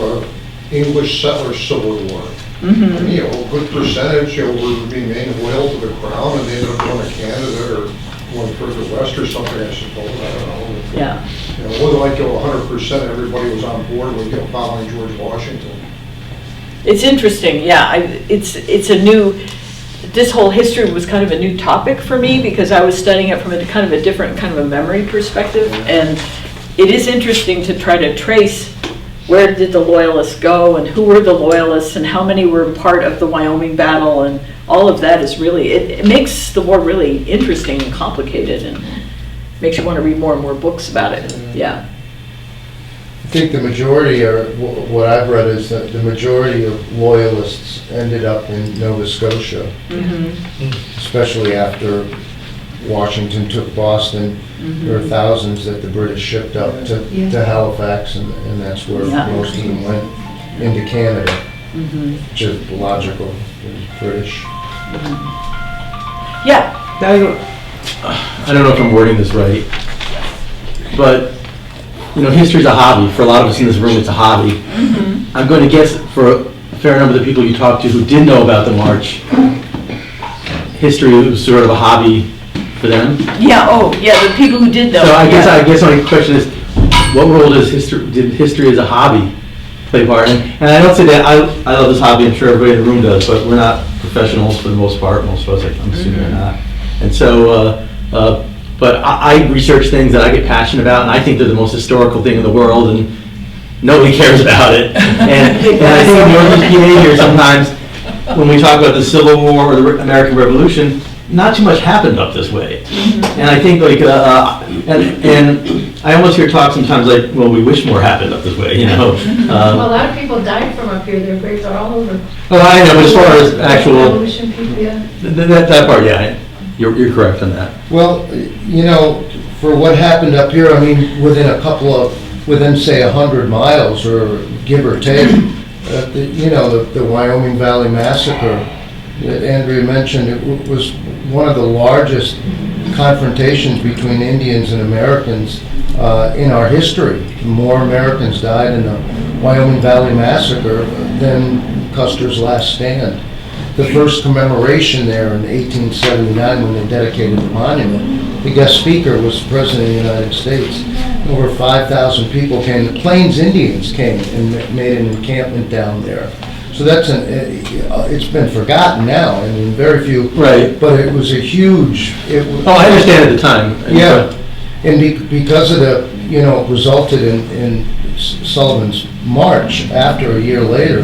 English settler civil war. And, a good percentage, were remained loyal to the crown, and they ended up going to Canada or going further west or something, I suppose, I don't know. Yeah. It wasn't like 100% everybody was on board with following George Washington. It's interesting, yeah. It's a new, this whole history was kind of a new topic for me because I was studying it from a kind of a different kind of a memory perspective. And it is interesting to try to trace where did the Loyalists go and who were the Loyalists and how many were part of the Wyoming battle, and all of that is really, it makes the war really interesting and complicated and makes you want to read more and more books about it, yeah. I think the majority, or what I've read, is that the majority of Loyalists ended up in Nova Scotia, especially after Washington took Boston. There were thousands that the British shipped up to Halifax, and that's where most of them went, into Canada, which is logical, British. Yeah. I don't know if I'm wording this right, but history's a hobby. For a lot of us in this room, it's a hobby. I'm going to guess for a fair number of the people you talked to who did know about the march, history was sort of a hobby for them. Yeah. The people who did know. So I guess my question is, what role did history as a hobby play part? And I don't say that I love this hobby. I'm sure everybody in the room does, but we're not professionals for the most part. Most of us, I'm assuming, are not. And so, but I research things that I get passionate about, and I think they're the most historical thing in the world, and nobody cares about it. And I think when you're a teenager, sometimes when we talk about the Civil War or the American Revolution, not too much happened up this way. And I think and I almost hear talk sometimes like, well, we wish more happened up this way, Well, a lot of people died from up here. Their graves are all over. Oh, I know, but as far as actual, Revolution people, yeah. that part, yeah, you're correct on that. Well, for what happened up here, I mean, within say 100 miles or give or take, the Wyoming Valley Massacre that Andrea mentioned, it was one of the largest confrontations between Indians and Americans in our history. More Americans died in the Wyoming Valley Massacre than Custer's Last Stand. The first commemoration there in 1879, when they dedicated the monument, the guest speaker was the President of the United States. Over 5,000 people came. The Plains Indians came and made an encampment down there. So that's it's been forgotten now. I mean, very few. Right. But it was a huge. Oh, I understand at the time. Yeah, and because of the, it resulted in Sullivan's march after a year later,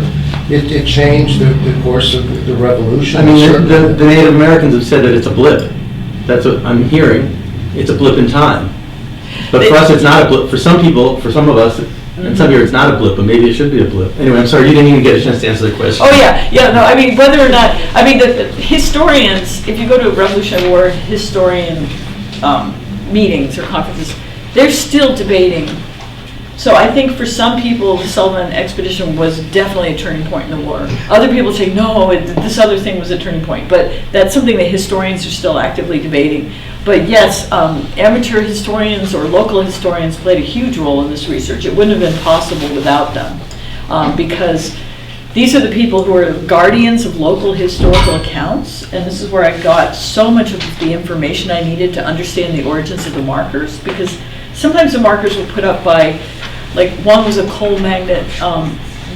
it changed the course of the revolution. I mean, the Native Americans have said that it's a blip. That's what I'm hearing. It's a blip in time. But for us, it's not a blip. For some people, for some of us, and some here, it's not a blip, but maybe it should be a blip. Anyway, I'm sorry, you didn't even get a chance to answer the question. Oh, yeah, no, I mean, whether or not, I mean, the historians, if you go to Revolutionary War historian meetings or conferences, they're still debating. So I think for some people, the Sullivan expedition was definitely a turning point in the war. Other people say, no, this other thing was a turning point. But that's something that historians are still actively debating. But yes, amateur historians or local historians played a huge role in this research. It wouldn't have been possible without them. Because these are the people who are guardians of local historical accounts. And this is where I got so much of the information I needed to understand the origins of the markers. Because sometimes the markers were put up by, like, one was a coal magnate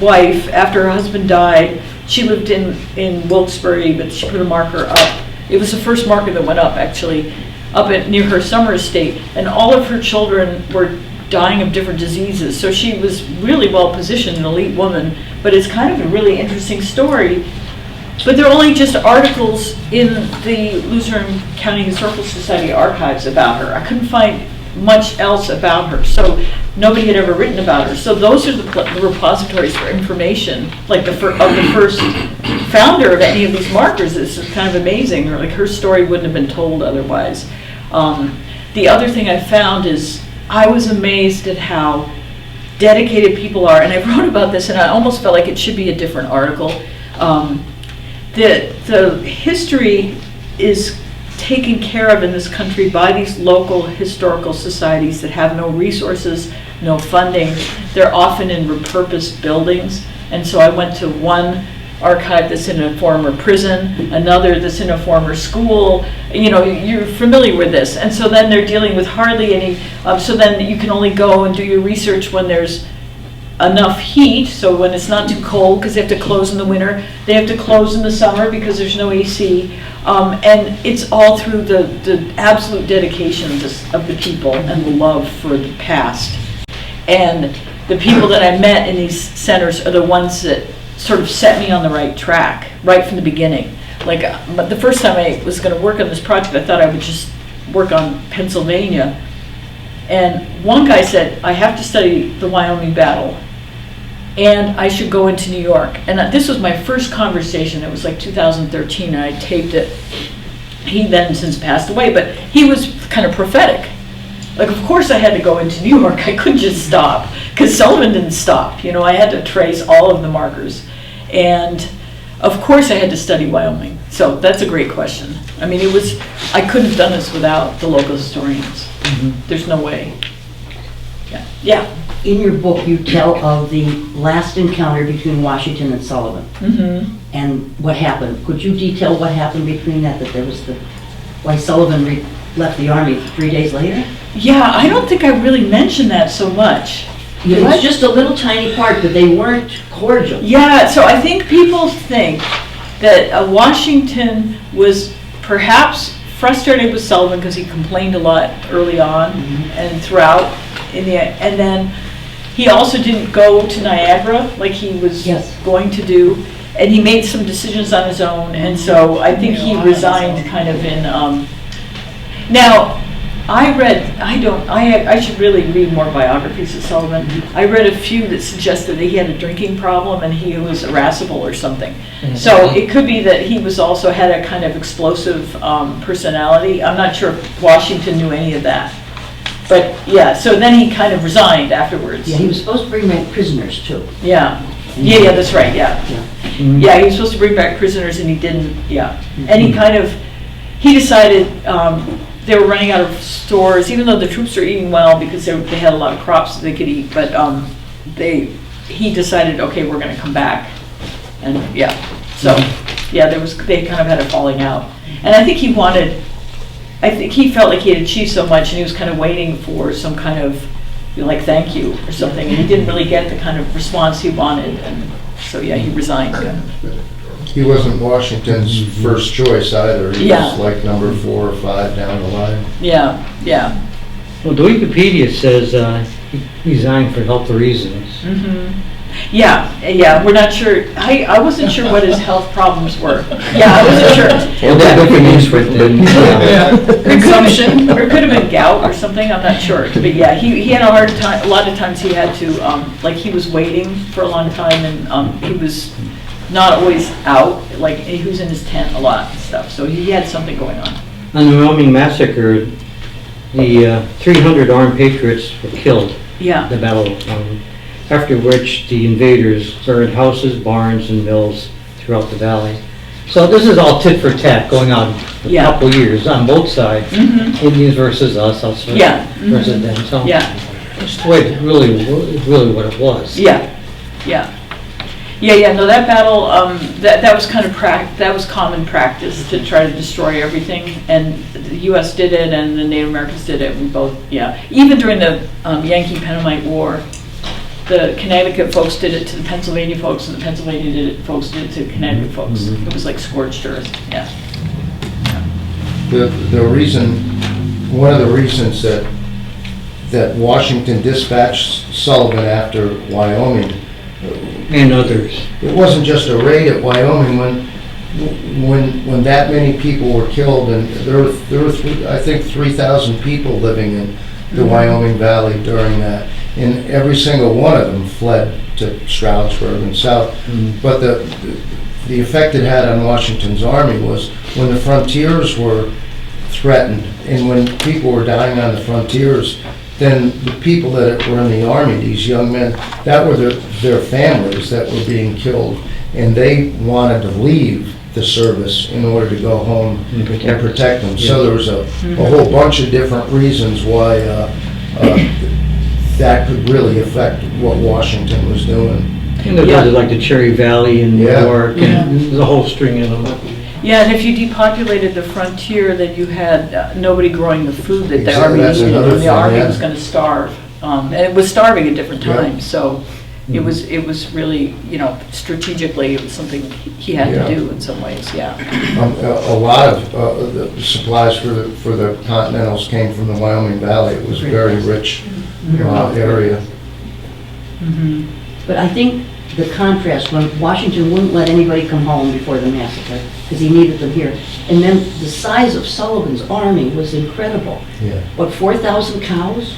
wife. After her husband died, she lived in Wilkes-Barre, but she put a marker up. It was the first marker that went up, actually, up near her summer estate. And all of her children were dying of different diseases. So she was really well positioned, an elite woman. But it's kind of a really interesting story. But they're only just articles in the Luzerne County Historical Society archives about her. I couldn't find much else about her, so nobody had ever written about her. So those are the repositories for information, like the first founder of any of these markers. This is kind of amazing. Or like her story wouldn't have been told otherwise. The other thing I found is I was amazed at how dedicated people are, and I wrote about this, and I almost felt like it should be a different article. The history is taken care of in this country by these local historical societies that have no resources, no funding. They're often in repurposed buildings. And so I went to one archive that's in a former prison, another that's in a former school. You're familiar with this. And so then they're dealing with hardly any, so then you can only go and do your research when there's enough heat, so when it's not too cold, because they have to close in the winter, they have to close in the summer because there's no AC, and it's all through the absolute dedication of the people and the love for the past. And the people that I met in these centers are the ones that sort of set me on the right track, right from the beginning. Like, but the first time I was going to work on this project, I thought I would just work on Pennsylvania. And one guy said, I have to study the Wyoming battle, and I should go into New York. And this was my first conversation. It was like 2013, and I taped it. He then since passed away, but he was kind of prophetic. Like, of course I had to go into New York. I couldn't just stop, because Sullivan didn't stop. I had to trace all of the markers. And of course I had to study Wyoming. So that's a great question. I mean, I couldn't have done this without the local historians. There's no way. Yeah. In your book, you tell of the last encounter between Washington and Sullivan. And what happened. Could you detail what happened between that there was why Sullivan left the army 3 days later? Yeah, I don't think I really mentioned that so much. It was just a little tiny part, but they weren't cordial. Yeah, so I think people think that Washington was perhaps frustrated with Sullivan because he complained a lot early on and throughout. And then he also didn't go to Niagara like he was going to do. And he made some decisions on his own. And so I think he resigned kind of in... Now, I should really read more biographies of Sullivan. I read a few that suggested that he had a drinking problem and he was irascible or something. So it could be that he was also had a kind of explosive personality. I'm not sure if Washington knew any of that. But yeah, so then he kind of resigned afterwards. Yeah, he was supposed to bring back prisoners too. Yeah, that's right, yeah. Yeah, he was supposed to bring back prisoners and he didn't, And he decided they were running out of stores, even though the troops are eating well because they had a lot of crops that they could eat, but he decided, okay, we're going to come back. And, yeah, so, yeah, they kind of had a falling out. And I think he felt like he had achieved so much and he was kind of waiting for some kind of, like, thank you or something. And he didn't really get the kind of response he wanted. And so, yeah, he resigned. He wasn't Washington's first choice either. He Yeah. was like number 4 or 5 down the line. Yeah, yeah. Well, the Wikipedia says he resigned for health reasons. Yeah, we're not sure, I wasn't sure what his health problems were. Yeah, I wasn't sure. Well, that different news for them. Consumption, or it could have been gout or something, I'm not sure. But yeah, he had a hard time, a lot of times he had to, like he was waiting for a long time and he was not always out, like he was in his tent a lot and stuff, so he had something going on. On the Wyoming massacre, the 300 armed patriots were killed. Yeah. The Battle of Wyoming. After which the invaders burned houses, barns, and mills throughout the valley. So this is all tit for tat going on for a couple years on both sides. Indians versus us versus them. So Yeah. it's the way it really what it was. Yeah. No, that battle, that was kind of that was common practice to try to destroy everything, and the U.S. did it, and the Native Americans did it. We both, even during the Yankee-Pennamite War, the Connecticut folks did it to the Pennsylvania folks, and the Pennsylvania folks did it to Connecticut folks. It was like scorched earth. Yeah. The reason, one of the reasons that Washington dispatched Sullivan after Wyoming, And others. it wasn't just a raid at Wyoming. When that many people were killed, and there were I think 3,000 people living in the Wyoming Valley during that, and every single one of them fled to Stroudsburg and south. But the effect it had on Washington's army was when the frontiers were threatened and when people were dying on the frontiers, then the people that were in the army, these young men, that were their families that were being killed, and they wanted to leave the service in order to go home and protect them. So there was a whole bunch of different reasons why that could really affect what Washington was doing. And there's others like the Cherry Valley in New York, and there's a whole string of them. Yeah, and if you depopulated the frontier, then you had nobody growing the food that the Exactly, army that's needed, another and the thing, army yeah. was going to starve. And it was starving at different Yeah. times, so it was really, strategically, it was something he had Yeah. to do in some ways, yeah. A lot of the supplies for the Continentals came from the Wyoming Valley. It was a very rich area. But I think the contrast, when Washington wouldn't let anybody come home before the massacre, because he needed them here. And then the size of Sullivan's army was incredible. Yeah. What, 4,000 cows,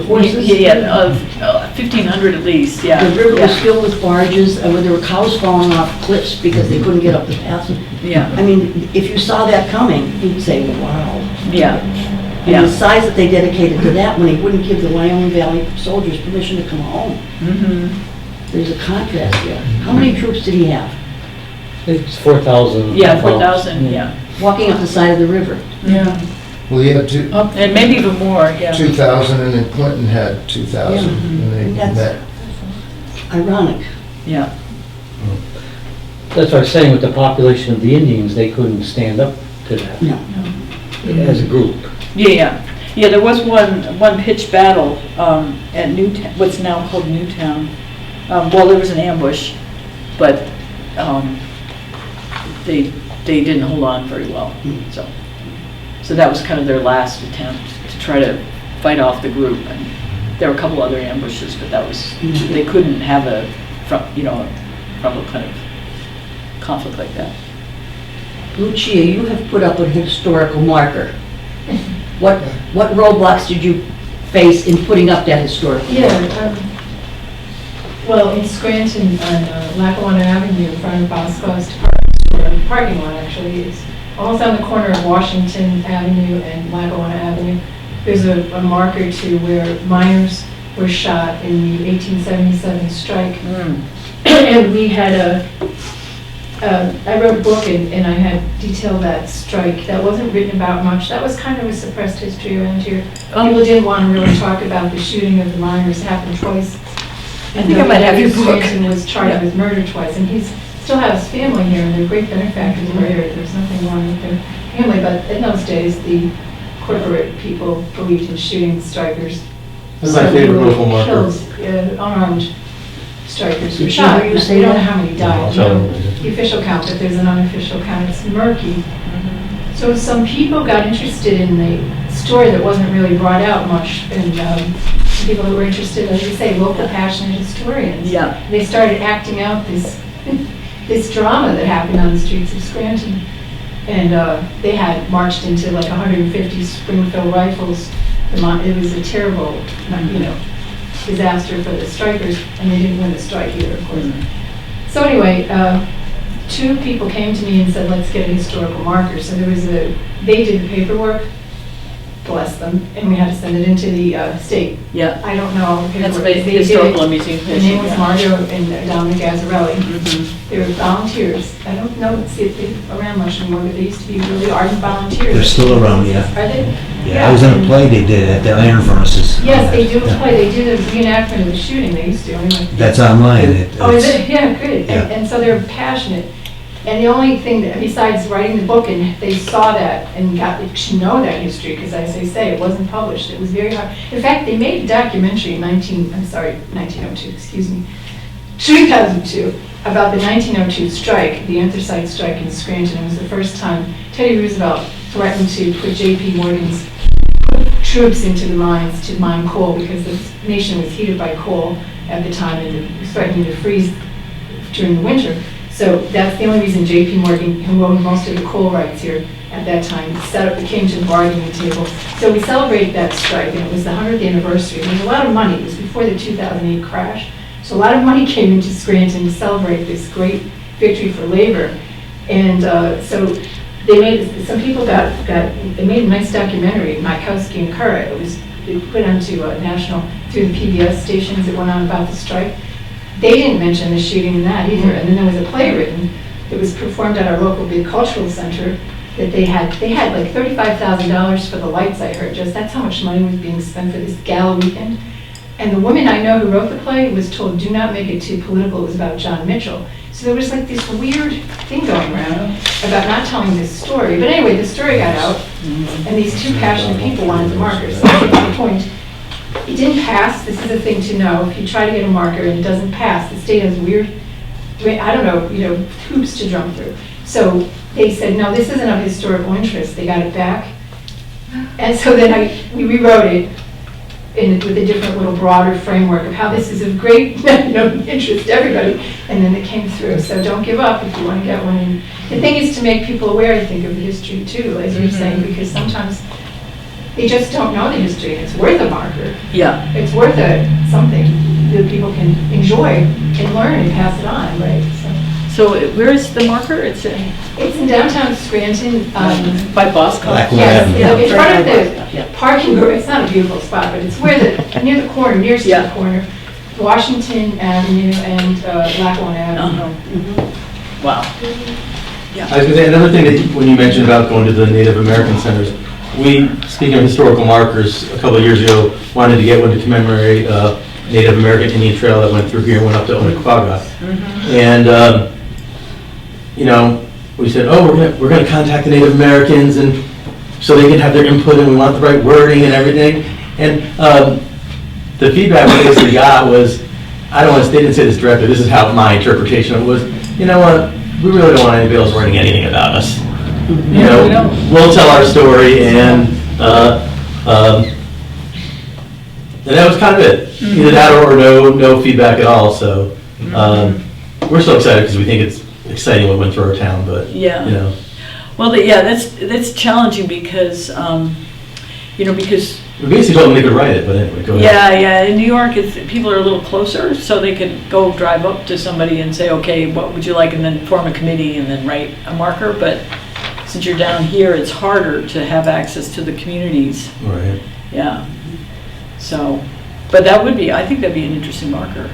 horses? Yeah, 1,500 at least, yeah. The river was Yeah. filled with barges, and there were cows falling off cliffs because they couldn't get up the pass. Yeah. I mean, if you saw that coming, you'd say, wow. Yeah. And the size that they dedicated to that when he wouldn't give the Wyoming Valley soldiers permission to come home. There's a contrast there. How many troops did he have? It's 4,000. Yeah, 4,000, yeah. Walking up the side of the river. Yeah. Well, he had And maybe even more, yeah. 2,000, and then Clinton had 2,000. And they That's met. ironic. Yeah. That's what I was saying with the population of the Indians, they couldn't stand up to that No. as a group. Yeah. There was one pitched battle at Newtown, what's now called Newtown. Well, there was an ambush, but they didn't hold on very well. So that was kind of their last attempt to try to fight off the group. And there were a couple other ambushes, but they couldn't have a frontal kind of conflict like that. Lucia, you have put up a historical marker. What roadblocks did you face in putting up that historical marker? Well, in Scranton on Lackawanna Avenue in front of Bosco's department store, the parking lot actually is almost on the corner of Washington Avenue and Lackawanna Avenue. There's a marker to where miners were shot in the 1877 strike. And we had I wrote a book and I had detailed that strike. That wasn't written about much. That was kind of a suppressed history around here. People didn't want to really talk about the shooting of the miners. It happened twice. I think I might have your book. Scranton was charged with murder twice, and he's still has family here, and they're great benefactors were here. There's nothing wrong with their family, but in those days, the corporate people believed in shooting strikers. That's my favorite local marker. Killed unarmed strikers were Did shot. you say We don't know that? how many died. I'll We tell know you later. the official count, but there's an unofficial count. It's murky. So some people got interested in the story that wasn't really brought out much, and some people who were interested, as you say, local passionate historians. Yeah. They started acting out this this drama that happened on the streets of Scranton. And they had marched into like 150 Springfield Rifles. It was a terrible, disaster for the strikers, and they didn't win the strike either, of course. So anyway, two people came to me and said, let's get a historical marker. So they did the paperwork, bless them, and we had to send it into the state. Yeah. I don't know. That's paperwork. the They did Historical it. and Museum The Commission. name was yeah. Margo and Dominic Gazzarelli. They were volunteers. I don't know, see if they're around much anymore, but they used to be really ardent volunteers. They're still around, yeah. Are they? Yeah, I was in a play they did at the Iron Furnaces. Yes, they do Yeah. play, they did a reenactment of the shooting, they used to. Anyway. That's online. Oh, is it? Yeah, good. Yeah. And so they're passionate. And the only thing that, besides writing the book, and they saw that and got to know that history, because as they say, it wasn't published. It was very hard. In fact, they made a documentary in 1902, excuse me, 2002, about the 1902 strike, the anthracite strike in Scranton. It was the first time Teddy Roosevelt threatened to put J.P. Morgan's troops into the mines to mine coal, because the nation was heated by coal at the time and it was threatening to freeze during the winter. So that's the only reason J.P. Morgan, who owned most of the coal rights here at that time, came to the bargaining table. So we celebrate that strike, and it was the 100th anniversary. There was a lot of money. It was before the 2008 crash. So a lot of money came into Scranton to celebrate this great victory for labor. And so they made, some people they made a nice documentary, Mikowski and Kerr. They put onto national, through the PBS stations that went on about the strike. They didn't mention the shooting in that either. And then there was a play written that was performed at our local big cultural center that they had like $35,000 for the lights, I heard. Just that's how much money was being spent for this gala weekend. And the woman I know who wrote the play was told, do not make it too political. It was about John Mitchell. So there was like this weird thing going around about not telling this story. But anyway, the story got out, and these two passionate people wanted the markers. So that's the point. It didn't pass. This is a thing to know. If you try to get a marker and it doesn't pass, the state has weird, I don't know, hoops to jump through. So they said, no, this isn't of historical interest. They got it back. And so then we rewrote it with a different little broader framework of how this is of great interest to everybody. And then it came through. So don't give up if you want to get one. And the thing is to make people aware, I think, of the history too, as you're saying, because sometimes they just don't know the history, and it's worth a marker. Yeah. It's worth something that people can enjoy and learn and pass it on, right? So where is the marker? It's in downtown Scranton. By Bosco. Blackwood Yes, Avenue. it's part of Yeah. the parking, it's not a beautiful spot, but it's where near the corner, near to the corner, Washington Avenue and Lackawanna Avenue. Wow. I was gonna say, another thing that when you mentioned about going to the Native American centers, we, speaking of historical markers, a couple of years ago, wanted to get one to commemorate Native American Indian trail that went through here and went up to Onondaga. And, we said, oh, we're gonna contact the Native Americans and so they can have their input and we want the right wording and everything. And the feedback we basically got was, they didn't say this directly, this is how my interpretation of it was, you know what, we really don't want anybody else writing anything about us. We'll tell our story, and that was kind of it. Either that or no feedback at all. So we're so excited because we think it's exciting what went through our town. But Well, that's challenging because because we basically told them they could write it. But anyway, go ahead. Yeah. In New York, people are a little closer, so they could go drive up to somebody and say, okay, what would you like, and then form a committee and then write a marker. But since you're down here, it's harder to have access to the communities. Right. Yeah. So, but I think that'd be an interesting marker.